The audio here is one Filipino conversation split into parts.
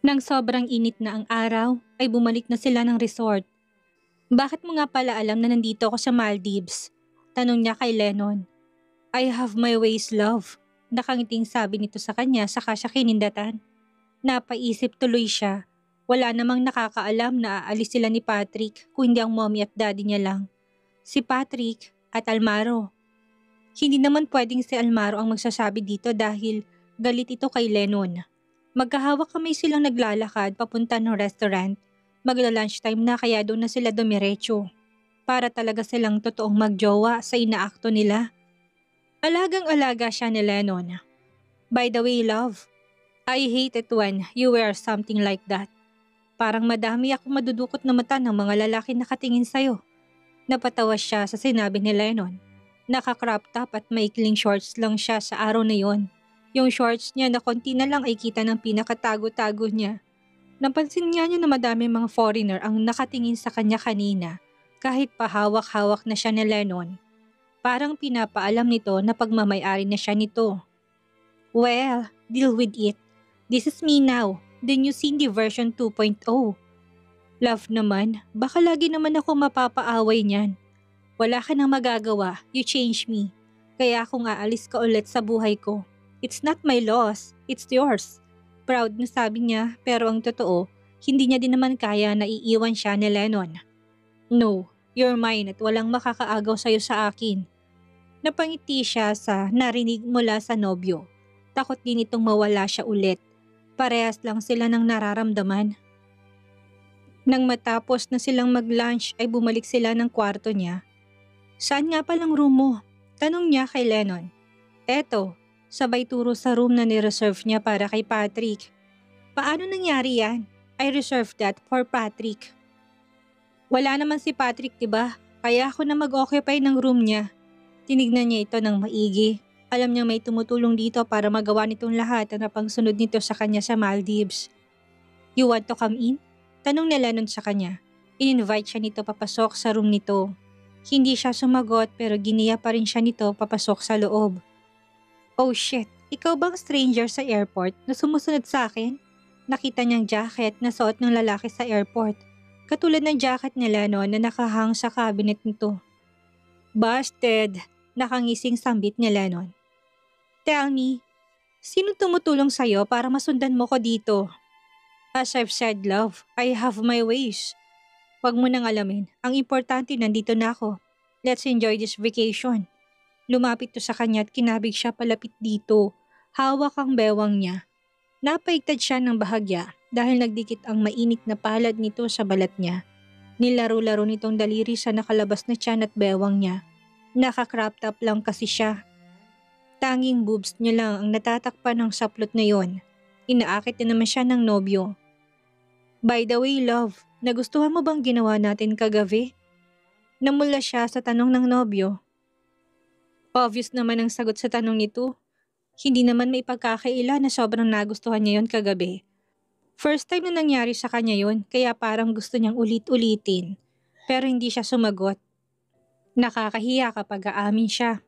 Nang sobrang init na ang araw, ay bumalik na sila ng resort. Bakit mo nga pala alam na nandito ako sa Maldives? Tanong niya kay Lennon. I have my ways, love. Nakangiting sabi nito sa kanya saka siya kinindatan. Napaisip tuloy siya. Wala namang nakakaalam na aalis sila ni Patrick kung hindi ang mommy at daddy niya lang. Si Patrick at Almaro. Hindi naman pwedeng si Almaro ang magsasabi dito dahil galit ito kay Lennon. Magkahawak kamay silang naglalakad papunta ng restaurant. Magla-lunchtime na kaya doon na sila dumiretso. Para talaga silang totoong magjowa sa inaakto nila. Alagang-alaga siya ni Lennon. By the way, love, I hate it when you wear something like that. Parang madami akong madudukot na mata ng mga lalaki nakatingin sa'yo. Napatawa siya sa sinabi ni Lennon. Naka-crop top at maikling shorts lang siya sa araw na yon. Yung shorts niya na konti na lang ay kita ng pinakatago-tago niya. Napansin niya na madami mga foreigner ang nakatingin sa kanya kanina kahit pahawak-hawak na siya ni Lennon. Parang pinapaalam nito na pagmamayari na siya nito. Well, deal with it. This is me now, the new Cindy version 2.0. Love naman, baka lagi naman ako mapapaaway niyan. Wala ka nang magagawa, you change me. Kaya kung aalis ka ulit sa buhay ko, it's not my loss, it's yours. Proud na sabi niya pero ang totoo, hindi niya din naman kaya na iiwan siya ni Lennon. No, you're mine at walang makakaagaw sa'yo sa akin. Napangiti siya sa narinig mula sa nobyo. Takot din itong mawala siya ulit. Parehas lang sila ng nararamdaman. Nang matapos na silang mag-lunch ay bumalik sila ng kwarto niya. Saan nga palang room mo? Tanong niya kay Lennon. Eto, sabay turo sa room na ni-reserve niya para kay Patrick. Paano nangyari yan? I reserved that for Patrick. Wala naman si Patrick, diba? Kaya ako na mag-occupy ng room niya. Tinignan niya ito ng maigi. Alam niya may tumutulong dito para magawa nitong lahat na pangsunod nito sa kanya sa Maldives. You want to come in? Tanong ni Lennon sa kanya. In-invite siya nito papasok sa room nito. Hindi siya sumagot pero giniya pa rin siya nito papasok sa loob. Oh shit, ikaw bang stranger sa airport na sumusunod sa akin? Nakita niyang jacket na suot ng lalaki sa airport. Katulad ng jacket ni Lennon na nakahang sa cabinet nito. Busted! Nakangising sambit ni Lennon. Tell me, sino tumutulong sa'yo para masundan mo ko dito? As I've said, love, I have my ways. Huwag mo nang alamin. Ang importante nandito na ako. Let's enjoy this vacation. Lumapit to sa kanya at kinabig siya palapit dito. Hawak ang bewang niya. Napaigtad siya ng bahagya dahil nagdikit ang mainit na palad nito sa balat niya. Nilaro-laro nitong daliri sa nakalabas na tiyan at bewang niya. Naka-crop top lang kasi siya. Tanging boobs niya lang ang natatakpan ng saplot na yon. Inaakit na naman siya ng nobyo. By the way, love, nagustuhan mo bang ginawa natin kagabi? Namula siya sa tanong ng nobyo. Obvious naman ang sagot sa tanong nito. Hindi naman may pagkakaila na sobrang nagustuhan niya yon kagabi. First time na nangyari sa kanya yon, kaya parang gusto niyang ulit-ulitin. Pero hindi siya sumagot. Nakakahiya kapag aamin siya.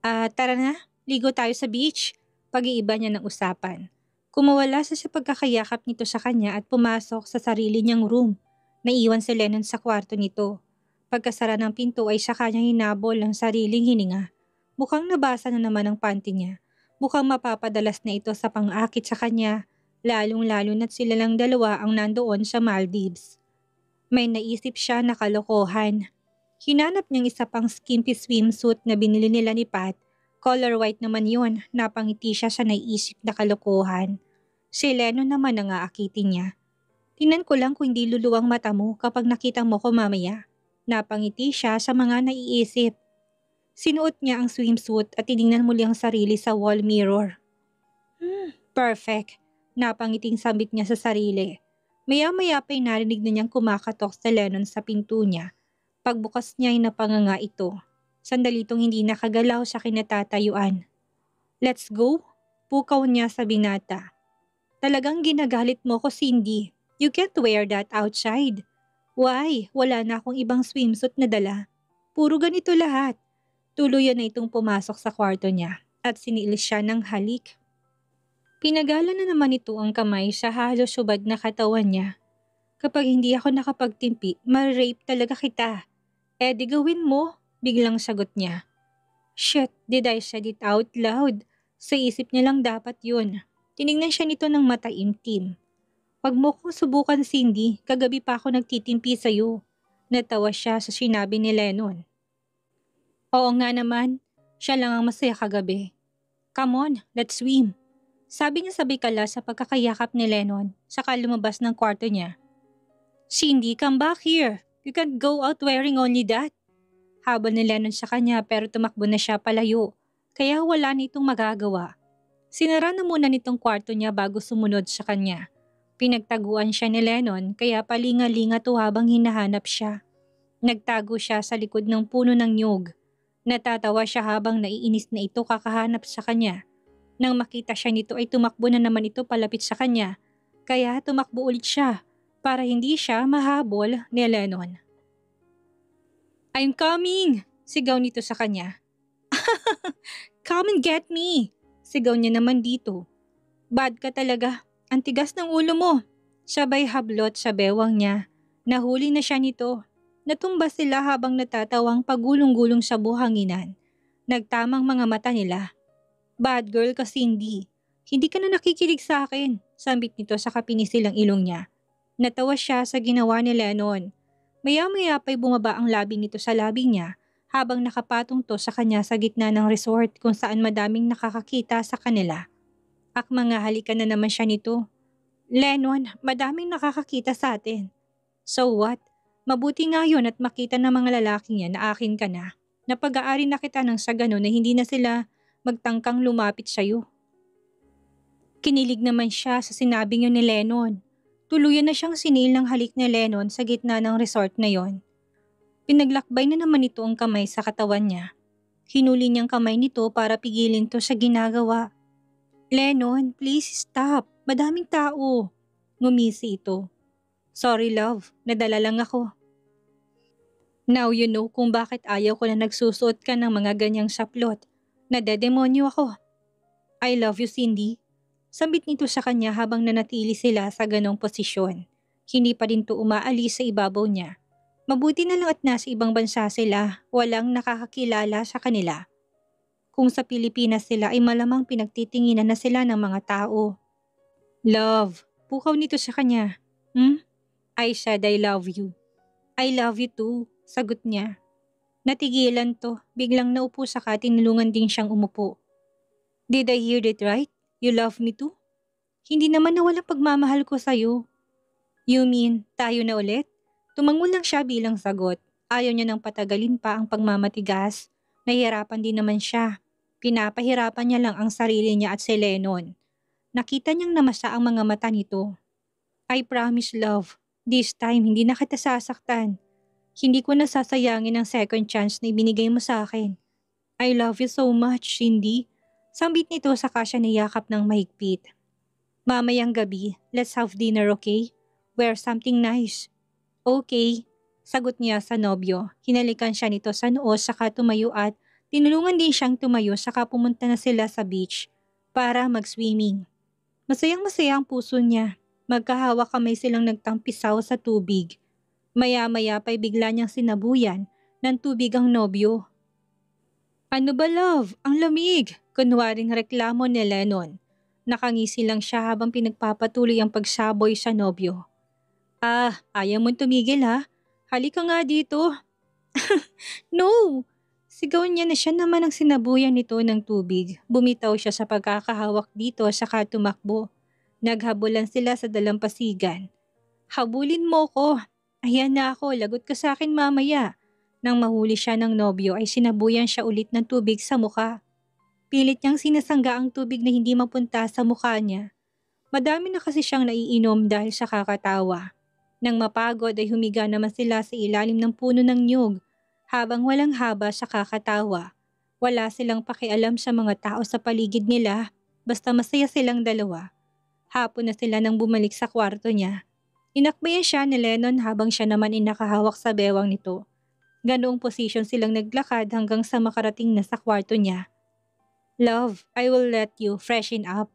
Tara na, ligo tayo sa beach. Pag-iiba niya ng usapan. Kumawala sa pagkakayakap nito sa kanya at pumasok sa sarili niyang room. Naiwan si Lennon sa kwarto nito. Pagkasara ng pinto ay sa kanya hinabol ang sariling hininga. Mukhang nabasa na naman ang panty niya. Mukhang mapapadalas na ito sa pang-akit sa kanya, lalong-lalo na't sila lang dalawa ang nandoon sa Maldives. May naisip siya na kalokohan. Hinanap niyang isa pang skimpy swimsuit na binili nila ni Pat. Color white naman yun, napangiti siya sa naiisip na kalokohan. Si Lennon naman ang aakitin niya. Tingnan ko lang kung hindi luluwang mata mo kapag nakita mo ko mamaya. Napangiti siya sa mga naiisip. Sinuot niya ang swimsuit at tiningnan muli ang sarili sa wall mirror. Perfect. Napangiting sambit niya sa sarili. Maya-maya pa'y narinig na niyang kumakatok sa Lennon sa pinto niya. Pagbukas niya ay napanganga ito. Sandali itong hindi nakagalaw sa kinatatayuan. Let's go? Pukaw niya sa binata. Talagang ginagalit mo ko, Cindy. You can't wear that outside. Why? Wala na akong ibang swimsuit na dala. Puro ganito lahat. Tuluyan na itong pumasok sa kwarto niya at sinilis siya ng halik. Pinagala na naman ito ang kamay sa halos hubad na katawan niya. Kapag hindi ako nakapagtimpi, ma-rape talaga kita. Eh di gawin mo, biglang sagot niya. Shit, did I said it out loud? Sa isip niya lang dapat yun. Tinignan siya nito ng mata imtim. Wag mo kong subukan, Cindy. Kagabi pa ako nagtitimpi sa'yo. Natawa siya sa sinabi ni Lennon. Oo nga naman, siya lang ang masaya kagabi. Come on, let's swim. Sabi niya sabay kala sa pagkakayakap ni Lennon, saka lumabas ng kwarto niya. Cindy, come back here. You can't go out wearing only that. Habol ni Lennon sa kanya pero tumakbo na siya palayo, kaya wala nitong magagawa. Sinara na muna nitong kwarto niya bago sumunod sa kanya. Pinagtaguan siya ni Lennon kaya palinga-linga to habang hinahanap siya. Nagtago siya sa likod ng puno ng nyog. Natatawa siya habang naiinis na ito kakahanap sa kanya. Nang makita siya nito ay tumakbo na naman ito palapit sa kanya, kaya tumakbo ulit siya para hindi siya mahabol ni Lennon. I'm coming! Sigaw nito sa kanya. Come and get me! Sigaw niya naman dito. Bad ka talaga. Ang tigas ng ulo mo. Sabay hablot sa bewang niya. Nahuli na siya nito. Natumba sila habang natatawang pagulong-gulong sa buhanginan. Nagtamang mga mata nila. Bad girl ka, Cindy. Hindi ka na nakikinig sa akin. Sambit nito sa kapinisilang ilong niya. Natawa siya sa ginawa ni Lennon. Maya-maya pa'y bumaba ang labi nito sa labi niya habang nakapatong to sa kanya sa gitna ng resort kung saan madaming nakakakita sa kanila. Mga halikan na naman siya nito. Lennon, madaming nakakakita sa atin. So what? Mabuti nga yun at makita ng mga lalaki niya na akin ka na. Napag-aari na kita ng sa gano'n na hindi na sila magtangkang lumapit sa'yo. Kinilig naman siya sa sinabi niyo ni Lennon. Tuluyan na siyang sinil ng halik ni Lennon sa gitna ng resort na yon. Pinaglakbay na naman ito ang kamay sa katawan niya. Hinuli niyang kamay nito para pigilin to sa ginagawa. Lennon, please stop. Madaming tao. Ngumisi ito. Sorry love, nadala lang ako. Now you know kung bakit ayaw ko na nagsusuot ka ng mga ganyang saplot. Nadedemonyo ako. I love you, Cindy. Sambit nito sa kanya habang nanatili sila sa ganong posisyon. Hindi pa din to umaalis sa ibabaw niya. Mabuti na lang at nasa ibang bansa sila, walang nakakakilala sa kanila. Kung sa Pilipinas sila ay malamang pinagtitinginan na sila ng mga tao. Love, pukaw nito sa kanya. I said I love you. I love you too, sagot niya. Natigilan to, biglang naupo saka tinulungan din siyang umupo. Did I hear it right? You love me too? Hindi naman nawala pagmamahal ko sa'yo. You mean, tayo na ulit? Tumango lang siya bilang sagot. Ayaw niya nang patagalin pa ang pagmamatigas. Nahihirapan din naman siya. Pinapahirapan niya lang ang sarili niya at si Lennon. Nakita niyang namasa ang mga mata nito. I promise love, this time hindi na kita sasaktan. Hindi ko nasasayangin ang second chance na ibinigay mo sa akin. I love you so much, Cindy. Sambit nito saka siya niyakap ng mahigpit. Mamayang gabi, let's have dinner, okay? Wear something nice. Okay, sagot niya sa nobyo. Hinalikan siya nito sa noo saka tumayo at tinulungan din siyang tumayo saka pumunta na sila sa beach para mag-swimming. Masayang-masaya ang puso niya. Magkahawak kamay silang nagtampisaw sa tubig. Maya-maya pa'y bigla niyang sinabuyan ng tubig ang nobyo. Ano ba love? Ang lamig! Kunwaring reklamo ni Lennon. Nakangisi lang siya habang pinagpapatuloy ang pagsaboy sa nobyo. Ayaw mong tumigil ha? Halika nga dito. No! Sigaw niya na siya naman ang sinabuyan nito ng tubig. Bumitaw siya sa pagkakahawak dito saka tumakbo. Naghabulan sila sa dalampasigan. Habulin mo ko. Ayan na ako, lagot ka sa akin mamaya. Nang mahuli siya ng nobyo ay sinabuyan siya ulit ng tubig sa mukha. Pilit niyang sinasangga ang tubig na hindi mapunta sa mukha niya. Madami na kasi siyang naiinom dahil sa kakatawa. Nang mapagod ay humiga naman sila sa ilalim ng puno ng niyog habang walang haba sa kakatawa. Wala silang pakialam sa mga tao sa paligid nila basta masaya silang dalawa. Hapon na sila nang bumalik sa kwarto niya. Inakbayan siya ni Lennon habang siya naman ay nakahawak sa bewang nito. Ganoong posisyon silang naglakad hanggang sa makarating na sa kwarto niya. Love, I will let you freshen up.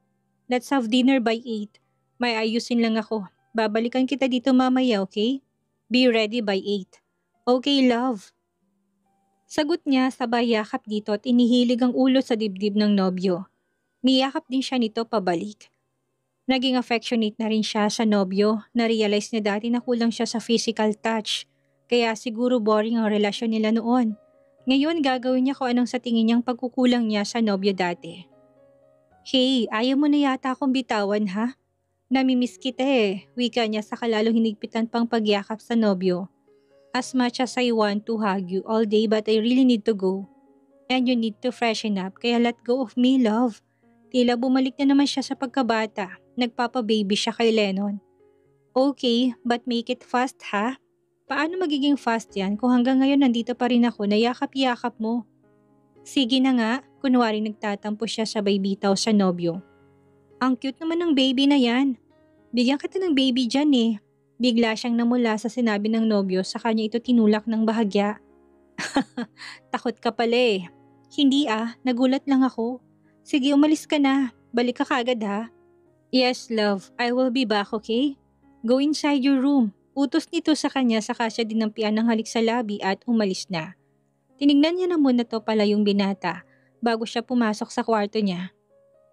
Let's have dinner by 8. May ayusin lang ako. Babalikan kita dito mamaya, okay? Be ready by 8. Okay, love. Sagot niya sabay yakap dito at inihilig ang ulo sa dibdib ng nobyo. Niyakap din siya nito pabalik. Naging affectionate na rin siya sa nobyo. Na-realize niya dati na kulang siya sa physical touch. Kaya siguro boring ang relasyon nila noon. Ngayon gagawin niya kung anong sa tingin niyang pagkukulang niya sa nobyo dati. Hey, ayaw mo na yata akong bitawan ha? Namimiss kita eh, wika niya sa kalalong hinigpitan pang pagyakap sa nobyo. As much as I want to hug you all day but I really need to go. And you need to freshen up kaya let go of me, love. Tila bumalik na naman siya sa pagkabata. Nagpapa-baby siya kay Lennon. Okay, but make it fast ha? Paano magiging fast yan kung hanggang ngayon nandito pa rin ako na yakap-yakap mo? Sige na nga, kunwari nagtatampo siya sabay bitaw sa nobyo. Ang cute naman ng baby na yan. Bigyan kita ng baby dyan eh. Bigla siyang namula sa sinabi ng nobyo sa kanya ito tinulak ng bahagya. Takot ka pala eh. Hindi nagulat lang ako. Sige umalis ka na, balik ka kagad ha. Yes love, I will be back okay? Go inside your room. Utos nito sa kanya saka siya dinampian ng halik sa labi at umalis na. Tinignan niya na muna to pala yung binata bago siya pumasok sa kwarto niya.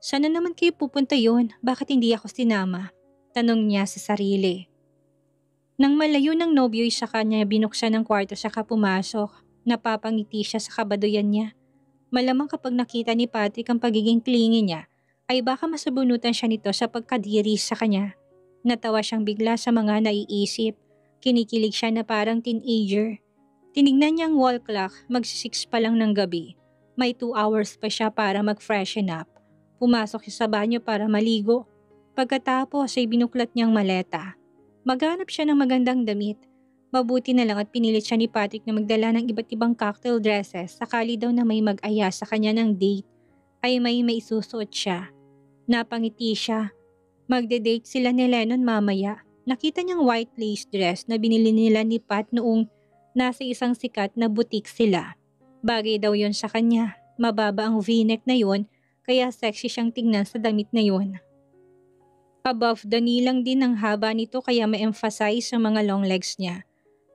Sana naman kayo pupunta yun, bakit hindi ako sinama? Tanong niya sa sarili. Nang malayo ng nobyo sa kanya binuksan ng kwarto saka pumasok, napapangiti siya sa kabaduyan niya. Malamang kapag nakita ni Patrick ang pagiging clingy niya, ay baka masabunutan siya nito sa pagkadiri sa kanya. Natawa siyang bigla sa mga naiisip. Kinikilig siya na parang teenager. Tinignan niya ang wall clock, magsi-6 pa lang ng gabi. May 2 hours pa siya para mag-freshen up. Pumasok siya sa banyo para maligo. Pagkatapos ay binuklat niyang maleta. Maghanap siya ng magandang damit. Mabuti na lang at pinilit siya ni Patrick na magdala ng iba't ibang cocktail dresses sakali daw na may mag-aya sa kanya ng date ay may maisusuot siya. Napangiti siya. Magde-date sila ni Lennon mamaya. Nakita niyang white lace dress na binili nila ni Pat noong nasa isang sikat na boutique sila. Bagay daw yon sa kanya. Mababa ang v-neck na yon kaya sexy siyang tingnan sa damit na yon. Above the knee lang din ang haba nito kaya ma-emphasize ang mga long legs niya.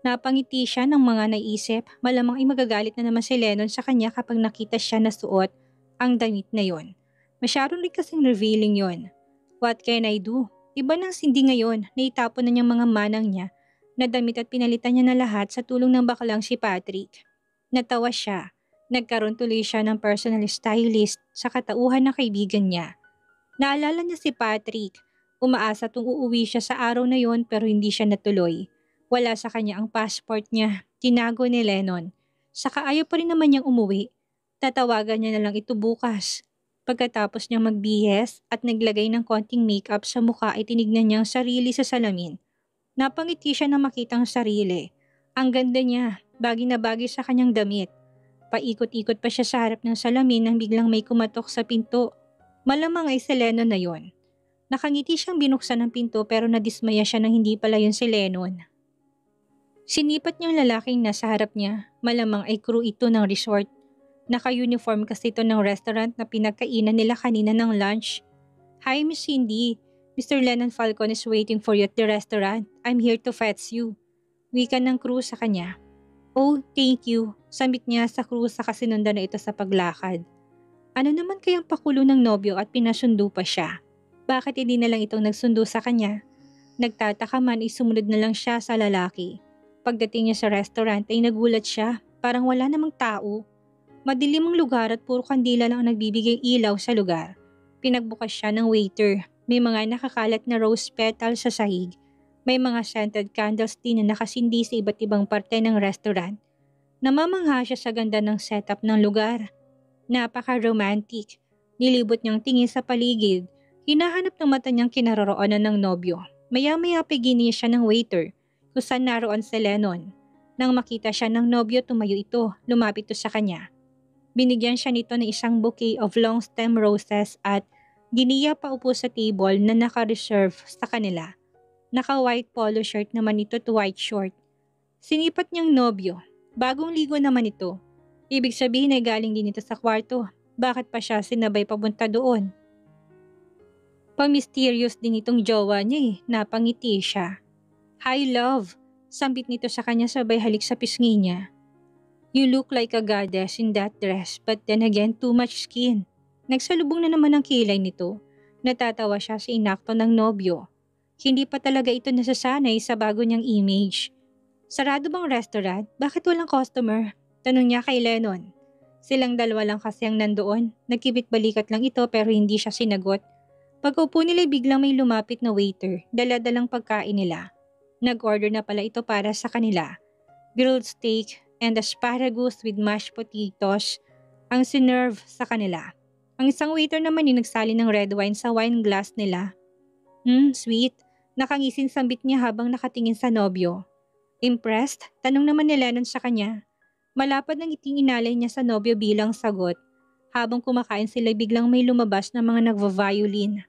Napangiti siya ng mga naisip, malamang ay magagalit na naman si Lennon sa kanya kapag nakita siya na suot ang damit na yon. Masyado rin kasing revealing yon. What can I do? Iba nang sindi ngayon, naitapon na niyang mga manang niya na damit at pinalitan niya na lahat sa tulong ng baklang si Patrick. Natawa siya. Nagkaroon tuloy siya ng personal stylist sa katauhan ng kaibigan niya. Naalala niya si Patrick. Umaasa tung uuwi siya sa araw na yon pero hindi siya natuloy. Wala sa kanya ang passport niya. Tinago ni Lennon. Saka ayaw pa rin naman niyang umuwi. Tatawagan niya na lang ito bukas. Pagkatapos niyang magbihis at naglagay ng konting makeup sa mukha ay tinignan niya ang sarili sa salamin. Napangiti siya na makita ang sarili. Ang ganda niya, bagay na bagay sa kanyang damit. Paikot-ikot pa siya sa harap ng salamin nang biglang may kumatok sa pinto. Malamang ay si Lennon na yon. Nakangiti siyang binuksan ng pinto pero nadismaya siya nang hindi pala yun si Lennon. Sinipat niyang lalaking nasa harap niya. Malamang ay crew ito ng resort. Naka-uniform kasi ito ng restaurant na pinagkainan nila kanina ng lunch. Hi Miss Cindy, Mr. Lennon Falcon is waiting for you at the restaurant. I'm here to fetch you. Wika ng crew sa kanya. Oh, thank you. Samit niya sa crew sa kasinundan na ito sa paglakad. Ano naman kayang pakulo ng nobyo at pinasundo pa siya? Bakit hindi na lang itong nagsundo sa kanya? Nagtataka man ay sumunod na lang siya sa lalaki. Pagdating niya sa restaurant ay nagulat siya, parang wala namang tao. Madilim ang lugar at puro kandila lang ang nagbibigay ilaw sa lugar. Pinagbukas siya ng waiter. May mga nakakalat na rose petal sa sahig. May mga scented candles din na nakasindi sa iba't ibang parte ng restaurant. Namamangha siya sa ganda ng setup ng lugar. Napaka-romantic. Nilibot niyang tingin sa paligid. Hinahanap ng mata niyang kinaroroonan ng nobyo. Maya-maya pigini siya ng waiter kung saan naroon si Lennon. Nang makita siya ng nobyo, tumayo ito, lumapit to sa kanya. Binigyan siya nito ng isang bouquet of long stem roses at giniya pa upo sa table na naka-reserve sa kanila. Naka-white polo shirt naman ito to white short. Sinipat niyang nobyo. Bagong ligo naman ito. Ibig sabihin ay galing din ito sa kwarto. Bakit pa siya sinabay papunta doon? Pang-mysterious din itong jowa niya napangiti siya. "Hi love," sambit nito sa kanya sabay halik sa pisngi niya. "You look like a goddess in that dress but then again too much skin." Nagsalubong na naman ang kilay nito. Natatawa siya sa inakto ng nobyo. Hindi pa talaga ito nasasanay sa bago niyang image. "Sarado bang restaurant? Bakit walang customer?" Tanong niya kay Lennon. Silang dalawa lang kasi ang nandoon. Nagkibit balikat lang ito pero hindi siya sinagot. Pag-upo nila biglang may lumapit na waiter, dala-dalang pagkain nila. Nag-order na pala ito para sa kanila. Grilled steak and asparagus with mashed potatoes ang sinerve sa kanila. Ang isang waiter naman nagsali ng red wine sa wine glass nila. Sweet. Nakangising sambit niya habang nakatingin sa nobyo. Impressed? Tanong naman ni Lennon sa kanya. Malapad ng ngiting inalay niya sa nobyo bilang sagot. Habang kumakain sila biglang may lumabas na mga nagva-violin.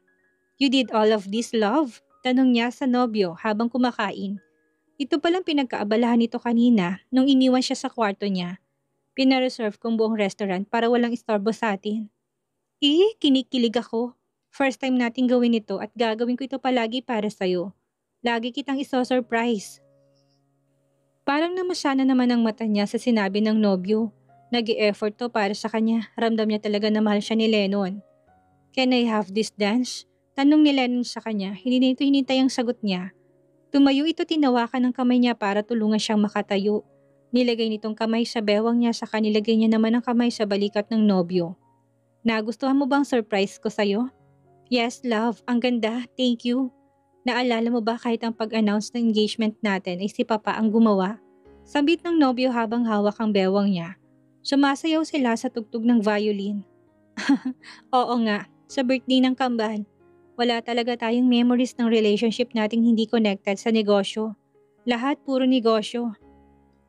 "You did all of this, love?" Tanong niya sa nobyo habang kumakain. Ito palang pinagkaabalahan nito kanina nung iniwan siya sa kwarto niya. Pinareserve kong buong restaurant para walang istorbo sa atin. Kinikilig ako. First time natin gawin ito at gagawin ko ito palagi para sa'yo. Lagi kitang iso-surprise. Parang namasana naman ang mata niya sa sinabi ng nobyo. Nag-i-effort to para sa kanya. Ramdam niya talaga na mahal siya ni Lennon. "Can I have this dance?" Tanong ni Lennon sa kanya. Hindi na ito hinintay ang sagot niya. Tumayo ito, tinawakan ng kamay niya para tulungan siyang makatayo. Nilagay nitong kamay sa bewang niya, saka nilagay niya naman ang kamay sa balikat ng nobyo. "Nagustuhan mo bang surprise ko sa'yo?" "Yes, love. Ang ganda. Thank you." "Naalala mo ba kahit ang pag-announce ng engagement natin ay si Papa ang gumawa?" Sambit ng nobyo habang hawak ang bewang niya. Sumasayaw sila sa tugtog ng violin. "Oo nga, sa birthday ng kambal. Wala talaga tayong memories ng relationship nating hindi connected sa negosyo. Lahat puro negosyo."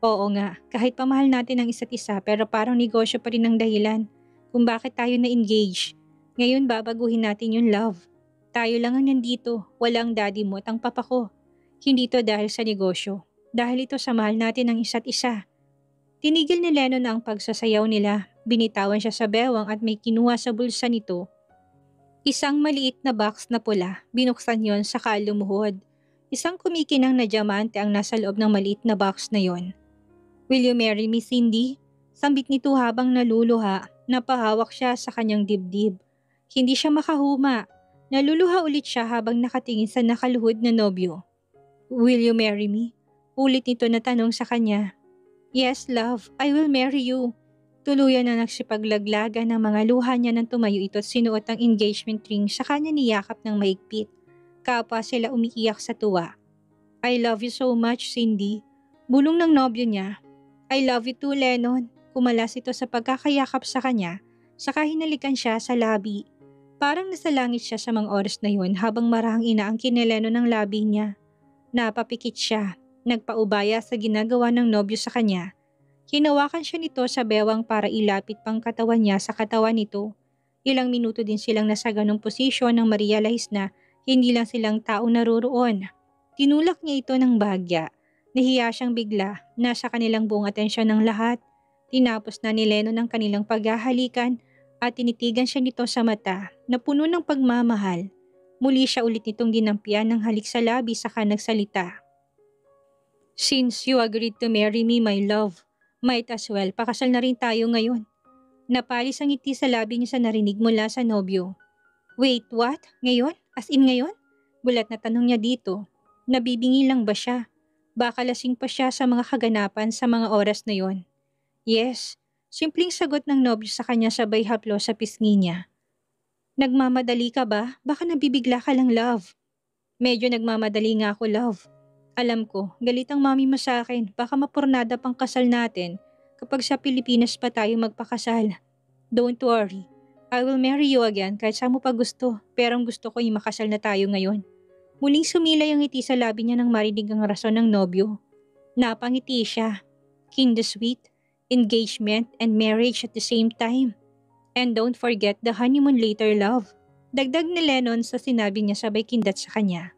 "Oo nga, kahit pamahal natin ang isa't isa pero parang negosyo pa rin ang dahilan kung bakit tayo na-engage. Ngayon babaguhin natin yung love. Tayo lang ang nandito, walang daddy mo at ang papa ko. Hindi to dahil sa negosyo. Dahil ito sa mahal natin ang isa't isa." Tinigil ni Lennon ang pagsasayaw nila. Binitawan siya sa bewang at may kinuha sa bulsa nito. Isang maliit na box na pula. Binuksan yon saka lumuhod. Isang kumikinang na diamante ang nasa loob ng maliit na box na yon. "Will you marry me, Cindy?" Sambit nito habang naluluha. Napahawak siya sa kanyang dibdib. Hindi siya makahuma. Naluluha ulit siya habang nakatingin sa nakaluhod na nobyo. "Will you marry me?" Ulit nito na tanong sa kanya. "Yes, love. I will marry you." Tuluyan na nagsipaglaglagan ng mga luha niya nang tumayo ito at sinuot ang engagement ring sa kanya niyakap ng mahigpit. Kapwa sila umiiyak sa tuwa. "I love you so much, Cindy." Bulong ng nobyo niya. "I love you too, Lennon." Kumalas ito sa pagkakayakap sa kanya, saka hinalikan siya sa labi. Parang nasa langit siya sa mga oras na yun habang marahang inaangkin ni Lennon ang labi niya. Napapikit siya, nagpaubaya sa ginagawa ng nobyo sa kanya. Hinawakan siya nito sa bewang para ilapit pang katawan niya sa katawan nito. Ilang minuto din silang nasa ganong posisyon nang ma-realize na hindi lang silang tao naroroon. Tinulak niya ito ng bahagya. Nahiya siyang bigla, nasa kanilang buong atensyon ng lahat. Tinapos na ni Lennon ang kanilang paghahalikan at tinitigan siya nito sa mata na puno ng pagmamahal. Muli siya ulit nitong dinampian ng halik sa labi saka nagsalita. "Since you agreed to marry me, my love, might as well pakasal na rin tayo ngayon." Napalis ang ngiti sa labi niya sa narinig mula sa nobyo. "Wait, what? Ngayon? As in ngayon?" Gulat na tanong niya dito. Nabibingi lang ba siya? Baka lasing pa siya sa mga kaganapan sa mga oras na yon. "Yes." Simpleng sagot ng nobyo sa kanya sabay haplo sa pisngi niya. "Nagmamadali ka ba? Baka nabibigla ka lang, love." "Medyo nagmamadali nga ako, love. Alam ko, galit ang mami mo sa akin. Baka mapurnada pang kasal natin kapag sa Pilipinas pa tayo magpakasal. Don't worry. I will marry you again kahit saan mo pa gusto. Pero ang gusto ko ay makasal na tayo ngayon." Muling sumilay ang ngiti sa labi niya nang marinig ang rason ng nobyo. Napangiti siya. Kinda sweet. Engagement and marriage at the same time. And don't forget the honeymoon later, love. Dagdag ni Lennon sa sinabi niya sabay kindat sa kanya.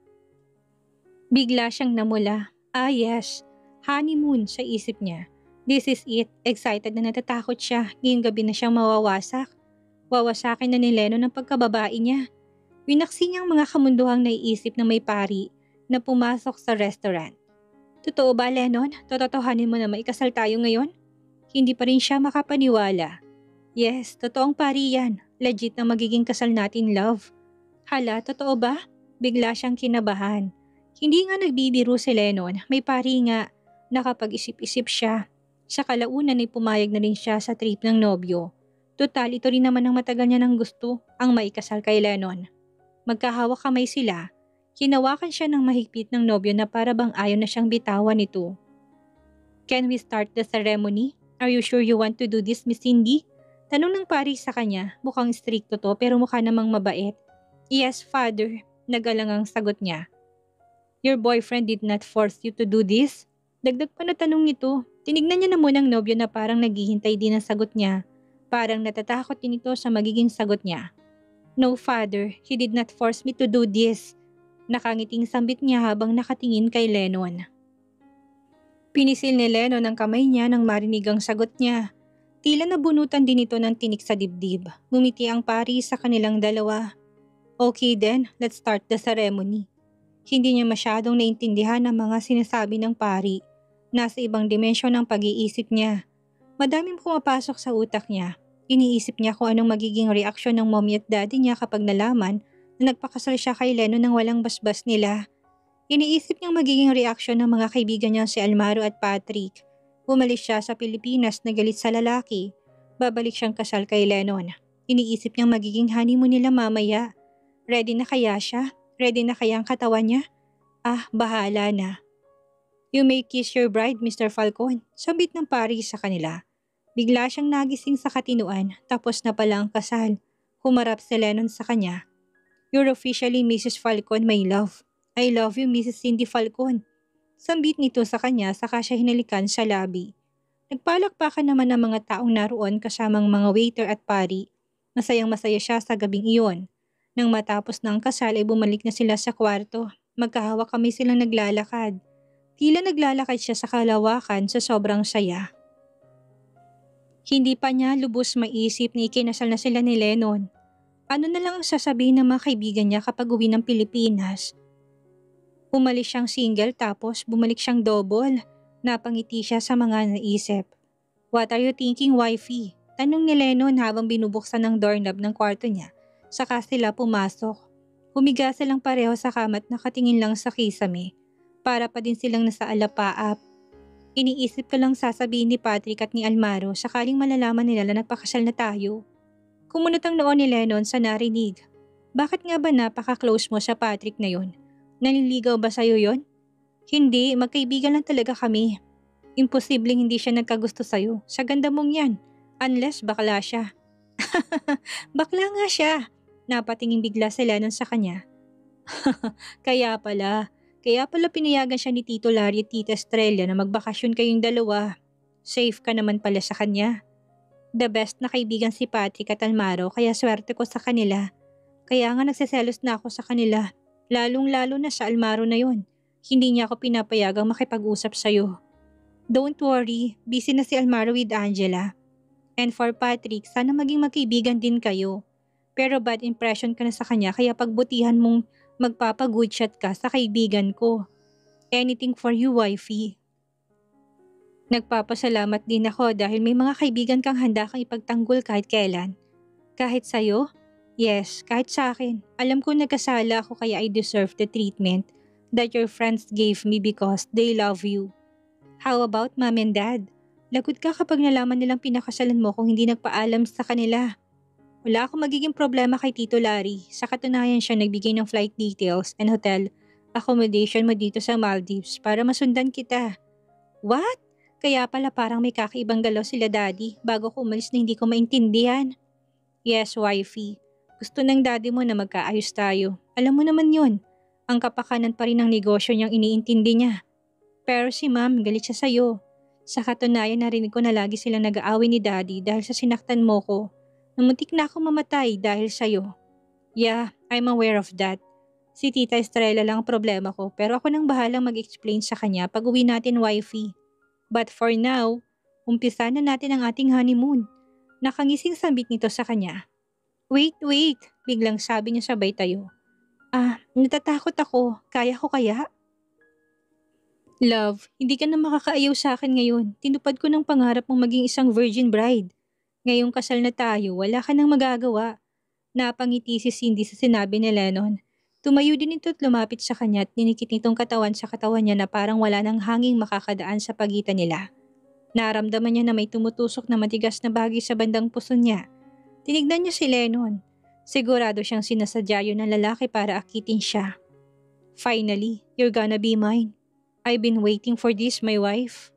Bigla siyang namula. Ah yes, honeymoon sa isip niya. This is it. Excited na natatakot siya. Ngayong gabi na siyang mawawasak. Wawasakin na ni Lennon ang pagkababae niya. Winaksi niyang mga kamunduhang naiisip na may pari na pumasok sa restaurant. Totoo ba, Lennon? Tototohanin mo na maikasal tayo ngayon? Hindi pa rin siya makapaniwala. Yes, totoong pari yan. Legit na magiging kasal natin, love. Hala, totoo ba? Bigla siyang kinabahan. Hindi nga nagbibiro si Lennon, may pari nga. Nakapag-isip-isip siya. Sa kalaunan ay pumayag na rin siya sa trip ng nobyo. Total, ito rin naman ang matagal niya ng gusto, ang maikasal kay Lennon. Magkahawak kamay sila. Hinawakan siya ng mahigpit ng nobyo na para bang ayaw na siyang bitawan nito. Can we start the ceremony? Are you sure you want to do this, Miss Cindy? Tanong ng pari sa kanya, mukhang stricto to pero mukha namang mabait. Yes, father, nagalangang sagot niya. Your boyfriend did not force you to do this? Dagdag pa na tanong nito. Tinignan niya na muna ang nobyo na parang naghihintay din ang sagot niya. Parang natatakot din ito sa magiging sagot niya. No, father, he did not force me to do this. Nakangiting sambit niya habang nakatingin kay Lennon. Pinisil ni Lennon ang kamay niya nang marinig ang sagot niya. Tila nabunutan din ito ng tinik sa dibdib. Ngumiti ang pari sa kanilang dalawa. Okay then, let's start the ceremony. Hindi niya masyadong naintindihan ang mga sinasabi ng pari. Nasa ibang dimensyon ang pag-iisip niya. Madaming pumapasok sa utak niya. Iniisip niya kung anong magiging reaksyon ng mommy at daddy niya kapag nalaman na nagpakasal siya kay Lennon nang walang basbas nila. Iniisip niyang magiging reaksyon ng mga kaibigan niya si Almaro at Patrick. Umalis siya sa Pilipinas na galit sa lalaki. Babalik siyang kasal kay Lennon. Iniisip niyang magiging honeymoon nila mamaya. Ready na kaya siya? Ready na kaya ang katawan niya? Ah, bahala na. You may kiss your bride, Mr. Falcon. Sabit ng pari sa kanila. Bigla siyang nagising sa katinuan, tapos na pala ang kasal. Humarap si Lennon sa kanya. You're officially Mrs. Falcon, my love. I love you, Mrs. Cindy Falcon. Sambit nito sa kanya saka siya hinalikan sa labi. Nagpalakpakan naman ang mga taong naroon kasamang mga waiter at pari. Masayang masaya siya sa gabing iyon. Nang matapos na ang kasal ay bumalik na sila sa kwarto. Magkahawak kami silang naglalakad. Tila naglalakad siya sa kalawakan sa sobrang saya. Hindi pa niya lubos maisip na ikinasal na sila ni Lennon. Ano na lang ang sasabihin ng mga kaibigan niya kapag uwi ng Pilipinas? Umalis siyang single tapos bumalik siyang double. Napangiti siya sa mga naisip. What are you thinking, wifey? Tanong ni Lennon habang binubuksan ng doorknob ng kwarto niya. Saka sila pumasok. Humiga silang pareho sa kama at nakatingin lang sa kisame. Para pa din silang nasa alapaap. Iniisip ko lang sasabihin ni Patrick at ni Almaro sakaling malalaman nila na nagpakasal na tayo. Kumunot ang noon ni Lennon sa narinig. Bakit nga ba napaka-close mo sa Patrick na yon? Naliligaw ba sa'yo yon? Hindi, magkaibigan lang talaga kami. Imposibleng hindi siya nagkagusto sa'yo. Sa ganda mong yan. Unless bakla siya. Bakla nga siya. Napatingin bigla si Lennon sa kanya. Kaya pala pinayagan siya ni Tito Larry at Tita Estrella na magbakasyon kayong dalawa. Safe ka naman pala sa kanya. The best na kaibigan si Patrick at Almaro kaya swerte ko sa kanila. Kaya nga nagseselos na ako sa kanila. Lalong-lalo na sa Almaro na yon. Hindi niya ako pinapayagang makipag-usap sa'yo. Don't worry, busy na si Almaro with Angela. And for Patrick, sana maging magkaibigan din kayo. Pero bad impression ka na sa kanya kaya pagbutihan mong magpapag-good shot ka sa kaibigan ko. Anything for you, wifey. Nagpapasalamat din ako dahil may mga kaibigan kang handa kang ipagtanggol kahit kailan. Kahit sa'yo? Yes, kahit sa akin. Alam ko nagkasala ako kaya I deserve the treatment that your friends gave me because they love you. How about mom and dad? Lagot ka kapag nalaman nilang pinakasalan mo kung hindi nagpaalam sa kanila. Wala akong magiging problema kay Tito Larry. Sa katunayan siya nagbigay ng flight details and hotel accommodation mo dito sa Maldives para masundan kita. What? Kaya pala parang may kakaibang galaw sila daddy bago ko umalis na hindi ko maintindihan. Yes, wifey. Gusto ng daddy mo na magkaayos tayo. Alam mo naman yun. Ang kapakanan pa rin ng negosyo niyang iniintindi niya. Pero si ma'am, galit siya sa'yo. Sa katunayan narinig ko na lagi silang nag-aaway ni daddy dahil sa sinaktan mo ko. Namuntik na ako mamatay dahil sa'yo. Yeah, I'm aware of that. Si Tita Estrella lang ang problema ko pero ako nang bahalang mag-explain sa kanya pag uwi natin, wifey. But for now, umpisa na natin ang ating honeymoon. Nakangising sambit nito sa kanya. Wait, biglang sabi niya sabay tayo. Natatakot ako. Kaya ko kaya? Love, hindi ka na makakaayaw sa akin ngayon. Tinupad ko ng pangarap mong maging isang virgin bride. Ngayong kasal na tayo, wala ka nang magagawa. Napangiti si Cindy sa sinabi ni Lennon. Tumayo din ito at lumapit sa kanya at ninikit nitong katawan sa katawan niya na parang wala nang hanging makakadaan sa pagitan nila. Naramdaman niya na may tumutusok na matigas na bagay sa bandang puso niya. Tinignan niya si Lennon. Sigurado siyang sinasadya yun ng lalaki para akitin siya. Finally, you're gonna be mine. I've been waiting for this, my wife.